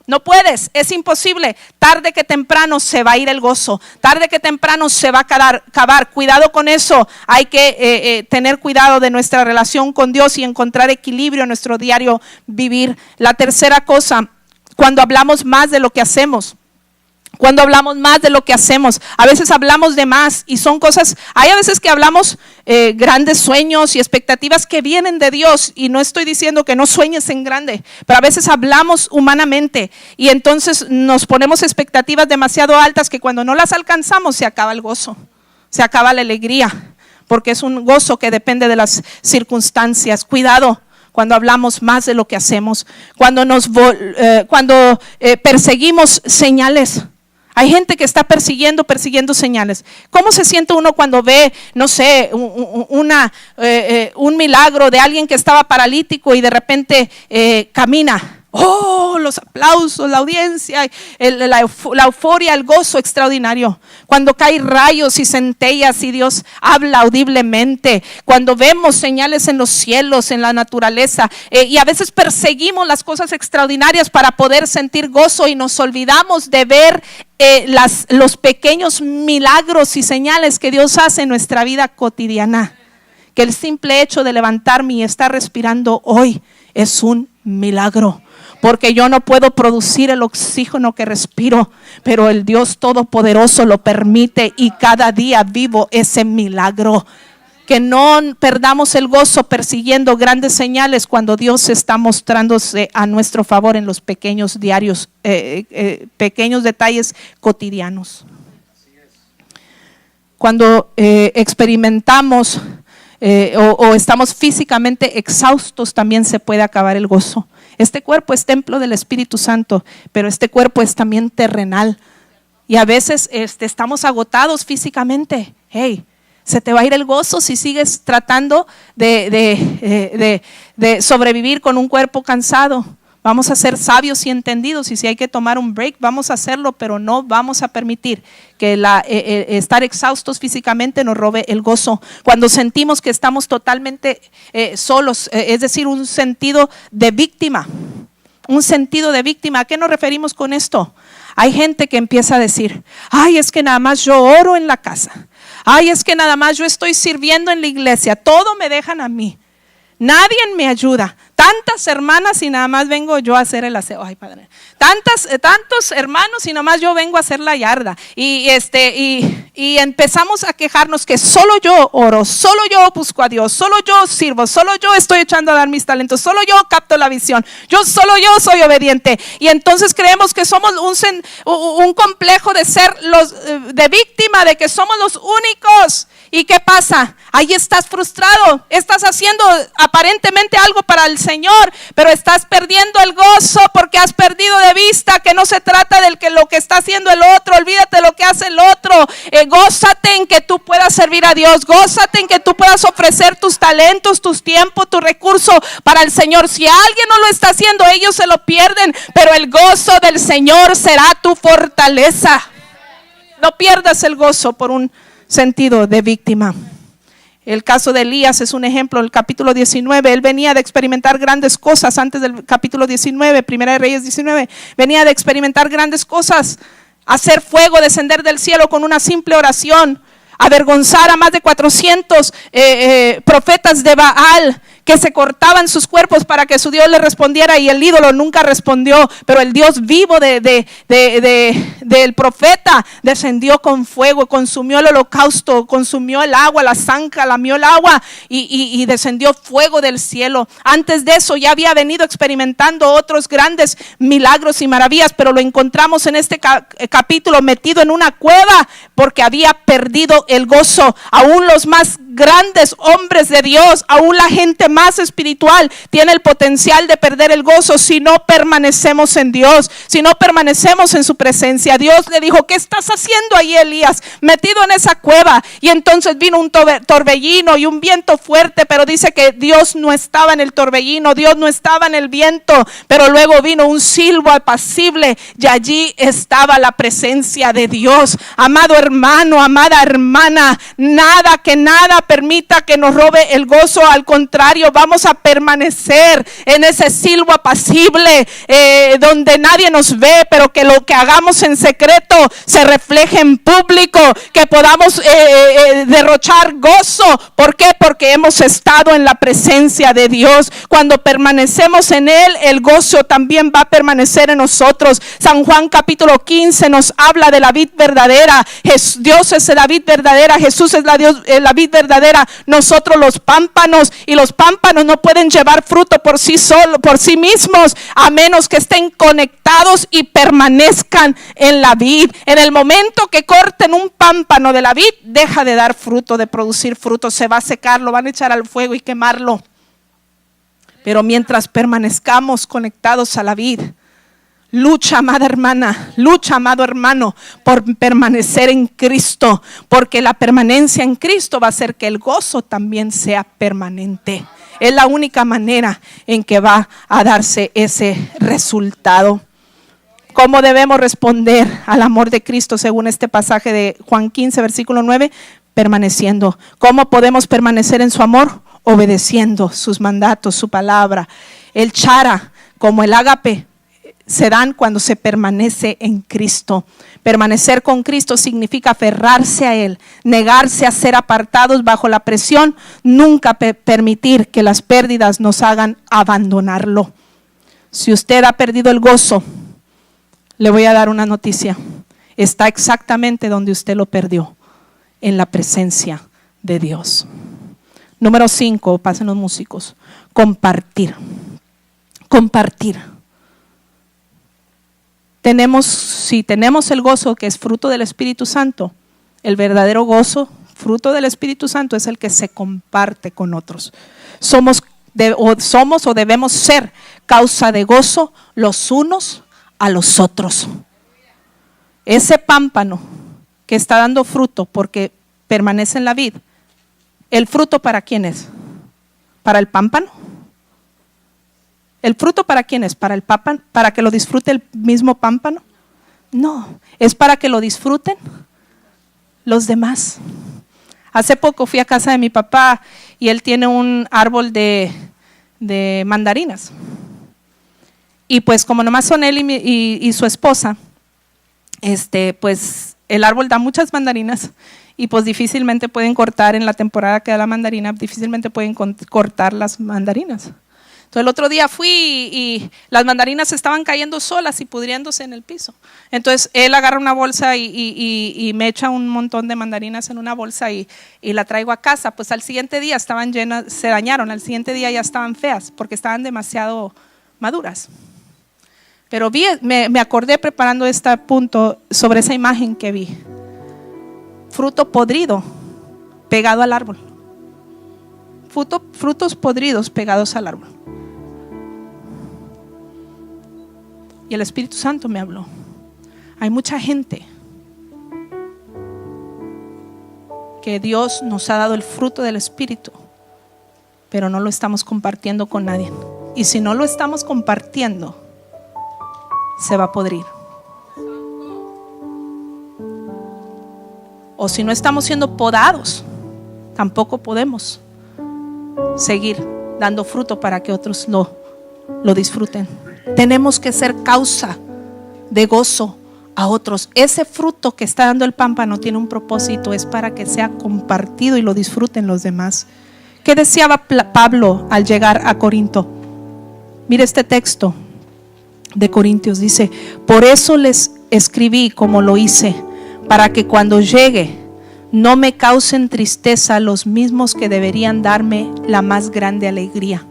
No puedes, es imposible. Tarde que temprano se va a ir el gozo. Tarde que temprano se va a acabar. Cuidado con eso. Hay que tener cuidado de nuestra relación con Dios y encontrar equilibrio en nuestro diario vivir. La tercera cosa, cuando hablamos más de lo que hacemos. Cuando hablamos más de lo que hacemos, a veces hablamos de más y son cosas, hay a veces que hablamos grandes sueños y expectativas que vienen de Dios, y no estoy diciendo que no sueñes en grande, pero a veces hablamos humanamente y entonces nos ponemos expectativas demasiado altas que cuando no las alcanzamos se acaba el gozo, se acaba la alegría, porque es un gozo que depende de las circunstancias. Cuidado cuando hablamos más de lo que hacemos, cuando perseguimos señales. Hay gente que está persiguiendo señales. ¿Cómo se siente uno cuando ve, no sé, un milagro de alguien que estaba paralítico y de repente camina? Oh, los aplausos, la audiencia, la euforia, el gozo extraordinario. Cuando caen rayos y centellas y Dios habla audiblemente. Cuando vemos señales en los cielos, en la naturaleza. Y a veces perseguimos las cosas extraordinarias para poder sentir gozo y nos olvidamos de ver los pequeños milagros y señales que Dios hace en nuestra vida cotidiana. Que el simple hecho de levantarme y estar respirando hoy es un milagro. Porque yo no puedo producir el oxígeno que respiro, pero el Dios Todopoderoso lo permite y cada día vivo ese milagro. Que no perdamos el gozo persiguiendo grandes señales cuando Dios está mostrándose a nuestro favor en los pequeños diarios, pequeños detalles cotidianos. Cuando experimentamos o estamos físicamente exhaustos, también se puede acabar el gozo. Este cuerpo es templo del Espíritu Santo, pero este cuerpo es también terrenal. Y a veces estamos agotados físicamente. Hey, se te va a ir el gozo si sigues tratando de sobrevivir con un cuerpo cansado. Vamos a ser sabios y entendidos, y si hay que tomar un break, vamos a hacerlo, pero no vamos a permitir que estar exhaustos físicamente nos robe el gozo. Cuando sentimos que estamos totalmente solos, es decir, un sentido de víctima. Un sentido de víctima. ¿A qué nos referimos con esto? Hay gente que empieza a decir: ay, es que nada más yo oro en la casa. Ay, es que nada más yo estoy sirviendo en la iglesia. Todo me dejan a mí. Nadie me ayuda. Tantas hermanas y nada más vengo yo a hacer el aseo. Ay, padre. Tantos hermanos y nada más yo vengo a hacer la yarda. Y empezamos a quejarnos que solo yo oro, solo yo busco a Dios, solo yo sirvo, solo yo estoy echando a dar mis talentos, solo yo capto la visión, solo yo soy obediente. Y entonces creemos que somos un complejo de ser de víctima, de que somos los únicos. ¿Y qué pasa? Ahí estás frustrado, estás haciendo aparentemente algo para el Señor, pero estás perdiendo el gozo porque has perdido de vista que no se trata de lo que está haciendo el otro. Olvídate de lo que hace el otro. Gózate en que tú puedas servir a Dios. Gózate en que tú puedas ofrecer tus talentos, tus tiempos, tu recurso para el Señor. Si alguien no lo está haciendo, ellos se lo pierden, pero el gozo del Señor será tu fortaleza. No pierdas el gozo por un sentido de víctima. El caso de Elías es un ejemplo. El capítulo 19, él venía de experimentar grandes cosas antes del capítulo 19, Primera de Reyes 19. Venía de experimentar grandes cosas, hacer fuego descender del cielo con una simple oración, avergonzar a más de 400 profetas de Baal que se cortaban sus cuerpos para que su Dios le respondiera, y el ídolo nunca respondió, pero el Dios vivo del profeta descendió con fuego, consumió el holocausto, consumió el agua, la zanja, lamió el agua y descendió fuego del cielo. Antes de eso ya había venido experimentando otros grandes milagros y maravillas, pero lo encontramos en este capítulo metido en una cueva porque había perdido el gozo. Aún los más grandes hombres de Dios, aún la gente más espiritual tiene el potencial de perder el gozo si no permanecemos en Dios, si no permanecemos en su presencia. Dios le dijo: ¿qué estás haciendo ahí, Elías, metido en esa cueva? Y entonces vino un torbellino y un viento fuerte, pero dice que Dios no estaba en el torbellino, Dios no estaba en el viento, pero luego vino un silbo apacible y allí estaba la presencia de Dios. Amado hermano, amada hermana, nada permita que nos robe el gozo. Al contrario, vamos a permanecer en ese silbo apacible donde nadie nos ve, pero que lo que hagamos en secreto se refleje en público, que podamos derrochar gozo. ¿Por qué? Porque hemos estado en la presencia de Dios. Cuando permanecemos en Él, el gozo también va a permanecer en nosotros. San Juan capítulo 15 nos habla de la vid verdadera. Dios es la vid verdadera, Jesús es la vid verdadera, nosotros los pámpanos, y los pámpanos no pueden llevar fruto por sí mismos, a menos que estén conectados y permanezcan en la vid. En el momento que corten un pámpano de la vid, deja de dar fruto, de producir fruto, se va a secar, lo van a echar al fuego y quemarlo. Pero mientras permanezcamos conectados a la vid, lucha, amada hermana, lucha, amado hermano, por permanecer en Cristo, porque la permanencia en Cristo va a hacer que el gozo también sea permanente. Es la única manera en que va a darse ese resultado. ¿Cómo debemos responder al amor de Cristo según este pasaje de Juan 15, versículo 9? Permaneciendo. ¿Cómo podemos permanecer en su amor? Obedeciendo sus mandatos, su palabra. El chara, como el ágape, se dan cuando se permanece en Cristo. Permanecer con Cristo significa aferrarse a Él, negarse a ser apartados bajo la presión, nunca permitir que las pérdidas nos hagan abandonarlo. Si usted ha perdido el gozo, le voy a dar una noticia: está exactamente donde usted lo perdió, en la presencia de Dios. Número 5, pasen los músicos. Compartir. Si tenemos el gozo que es fruto del Espíritu Santo, el verdadero gozo, fruto del Espíritu Santo, es el que se comparte con otros. Somos o debemos ser causa de gozo los unos a los otros. Ese pámpano que está dando fruto porque permanece en la vid, ¿el fruto para quién es? ¿Para el pámpano? ¿El fruto para quién es? ¿Para el pámpano? ¿Para que lo disfrute el mismo pámpano? No, es para que lo disfruten los demás. Hace poco fui a casa de mi papá y él tiene un árbol de mandarinas. Y pues como nomás son él y su esposa, pues el árbol da muchas mandarinas y pues difícilmente pueden cortar en la temporada que da la mandarina, difícilmente pueden cortar las mandarinas. Entonces el otro día fui y las mandarinas estaban cayendo solas y pudriéndose en el piso. Entonces él agarra una bolsa y me echa un montón de mandarinas en una bolsa y la traigo a casa. Pues al siguiente día estaban llenas, se dañaron, al siguiente día ya estaban feas porque estaban demasiado maduras. Pero me acordé preparando este punto sobre esa imagen que vi. Fruto podrido pegado al árbol. frutos podridos pegados al árbol. Y el Espíritu Santo me habló. Hay mucha gente que Dios nos ha dado el fruto del Espíritu, pero no lo estamos compartiendo con nadie. Y si no lo estamos compartiendo, se va a podrir. O si no estamos siendo podados, tampoco podemos seguir dando fruto para que otros lo disfruten. Tenemos que ser causa de gozo a otros. Ese fruto que está dando el pámpano tiene un propósito, es para que sea compartido y lo disfruten los demás. ¿Qué deseaba Pablo al llegar a Corinto? Mire este texto de Corintios, dice: por eso les escribí como lo hice, para que cuando llegue no me causen tristeza los mismos que deberían darme la más grande alegría.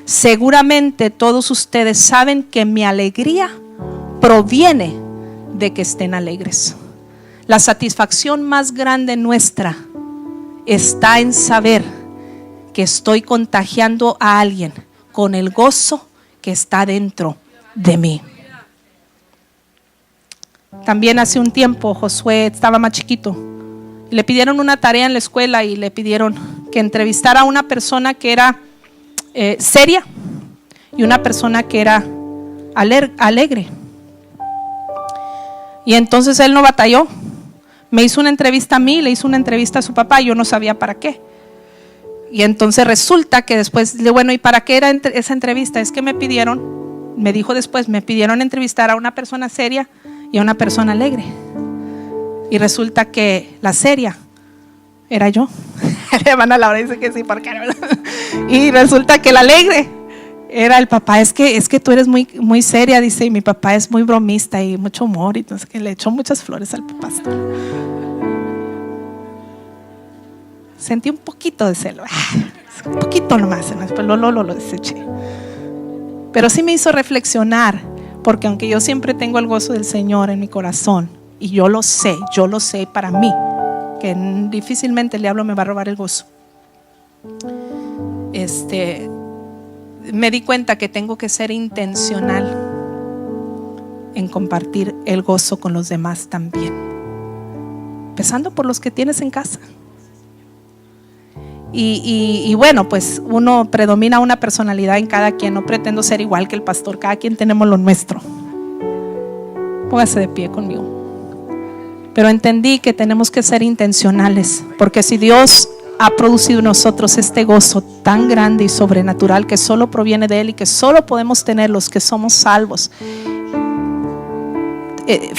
Seguramente todos ustedes saben que mi alegría proviene de que estén alegres. La satisfacción más grande nuestra está en saber que estoy contagiando a alguien con el gozo que está dentro de mí. También hace un tiempo Josué estaba más chiquito. Le pidieron una tarea en la escuela y le pidieron que entrevistara a una persona que era seria y una persona que era alegre. Y entonces él no batalló. Me hizo una entrevista a mí, le hizo una entrevista a su papá. Yo no sabía para qué. Y entonces resulta que después, bueno, ¿y para qué era esa entrevista? Es que me dijo después, me pidieron entrevistar a una persona seria y a una persona alegre. Y resulta que la seria era yo. Hermana Laura dice que sí, ¿por qué no? Y resulta que la alegre era el papá. Es que tú eres muy, muy seria, dice, y mi papá es muy bromista y mucho humor. Entonces que le echó muchas flores al pastor. Sentí un poquito de celo, un poquito nomás, después lo deseché. Pero sí me hizo reflexionar, porque aunque yo siempre tengo el gozo del Señor en mi corazón, y yo lo sé para mí, que difícilmente el diablo me va a robar el gozo. Me di cuenta que tengo que ser intencional en compartir el gozo con los demás también, empezando por los que tienes en casa. Y bueno, pues uno predomina una personalidad en cada quien. No pretendo ser igual que el pastor, cada quien tenemos lo nuestro. Póngase de pie conmigo. Pero entendí que tenemos que ser intencionales, porque si Dios ha producido en nosotros este gozo tan grande y sobrenatural que solo proviene de Él y que solo podemos tener los que somos salvos,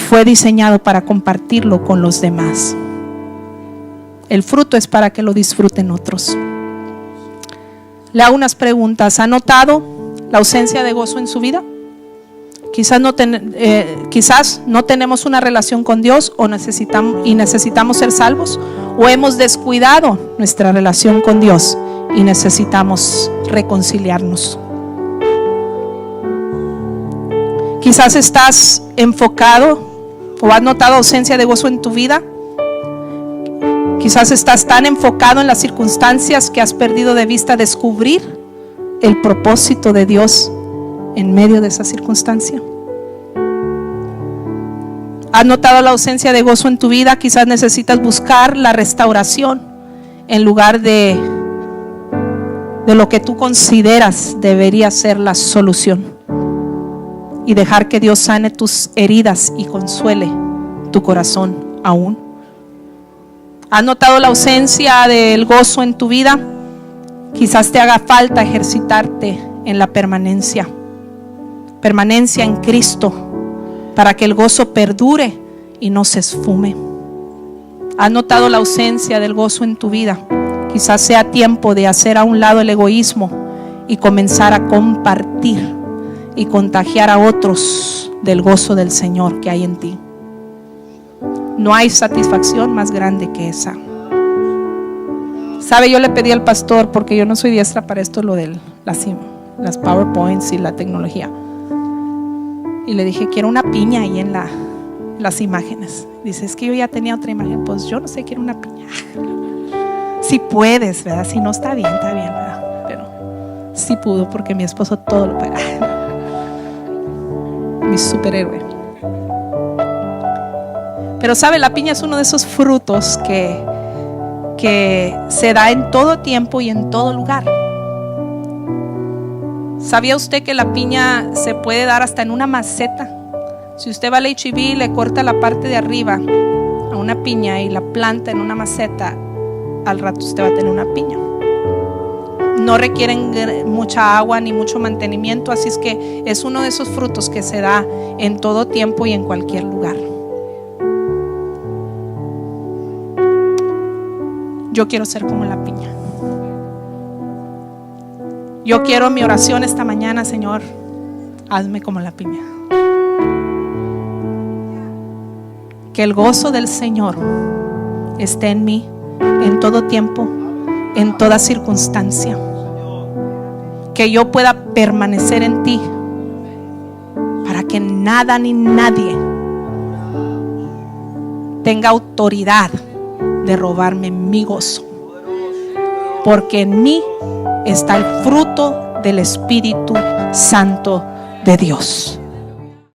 fue diseñado para compartirlo con los demás. El fruto es para que lo disfruten otros. Le hago unas preguntas. ¿Ha notado la ausencia de gozo en su vida? Quizás no tenemos una relación con Dios o necesitamos ser salvos, o hemos descuidado nuestra relación con Dios y necesitamos reconciliarnos. Quizás estás enfocado o has notado ausencia de gozo en tu vida. Quizás estás tan enfocado en las circunstancias que has perdido de vista descubrir el propósito de Dios en medio de esa circunstancia. ¿Has notado la ausencia de gozo en tu vida? Quizás necesitas buscar la restauración en lugar de lo que tú consideras debería ser la solución, y dejar que Dios sane tus heridas y consuele tu corazón aún. ¿Has notado la ausencia del gozo en tu vida? Quizás te haga falta ejercitarte en la permanencia en Cristo, para que el gozo perdure y no se esfume. ¿Has notado la ausencia del gozo en tu vida? Quizás sea tiempo de hacer a un lado el egoísmo y comenzar a compartir y contagiar a otros del gozo del Señor que hay en ti. No hay satisfacción más grande que esa. Sabe, yo le pedí al pastor, porque yo no soy diestra para esto, lo de las PowerPoints y la tecnología, y le dije, quiero una piña ahí en las imágenes. Dice, es que yo ya tenía otra imagen. Pues yo no sé, quiero una piña. Si puedes, ¿verdad? Si no, está bien, ¿verdad? Pero sí pudo porque mi esposo todo lo paga. Mi superhéroe. Pero sabe, la piña es uno de esos frutos que se da en todo tiempo y en todo lugar. ¿Sabía usted que la piña se puede dar hasta en una maceta? Si usted va al H-E-B y le corta la parte de arriba a una piña y la planta en una maceta, al rato usted va a tener una piña. No requieren mucha agua ni mucho mantenimiento, así es que es uno de esos frutos que se da en todo tiempo y en cualquier lugar. Yo quiero ser como la piña. Yo quiero mi oración esta mañana, Señor, hazme como la piña. Que el gozo del Señor esté en mí en todo tiempo, en toda circunstancia. Que yo pueda permanecer en ti para que nada ni nadie tenga autoridad de robarme mi gozo, porque en mí está el fruto del Espíritu Santo de Dios.